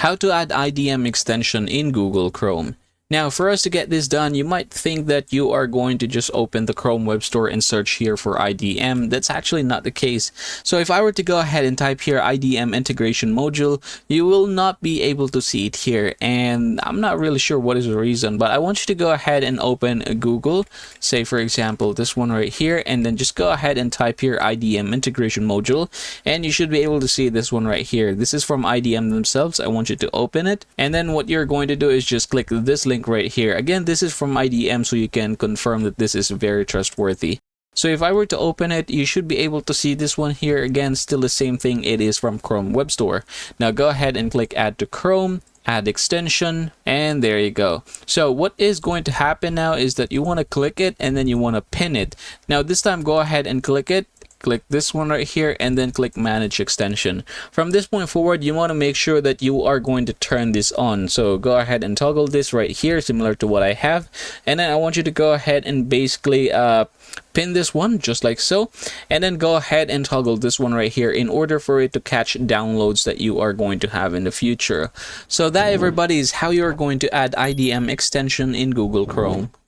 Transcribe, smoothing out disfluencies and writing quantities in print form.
How to add IDM extension in Google Chrome. Now, for us to get this done, you might think that you are going to just open the Chrome Web Store and search here for IDM. That's actually not the case. So if I were to go ahead and type here IDM Integration Module, you will not be able to see it here. And I'm not really sure what is the reason, but I want you to go ahead and open Google, say for example, this one right here, and then just go ahead and type here IDM Integration Module, and you should be able to see this one right here. This is from IDM themselves. I want you to open it, and then what you're going to do is just click this link right here. Again, this is from IDM, so you can confirm that this is very trustworthy. So if I were to open it, you should be able to see this one here. Again, still the same thing. It is from Chrome Web Store. Now go ahead and click Add to Chrome, Add Extension, and there you go. So what is going to happen now is that you want to click it and then you want to pin it. Now this time, go ahead and click it. Click this one right here and then click Manage Extension. From this point forward, you want to make sure that you are going to turn this on. So go ahead and toggle this right here, similar to what I have. And then I want you to go ahead and basically pin this one just like so, and then go ahead and toggle this one right here in order for it to catch downloads that you are going to have in the future. So that, everybody, is how you're going to add IDM extension in Google Chrome.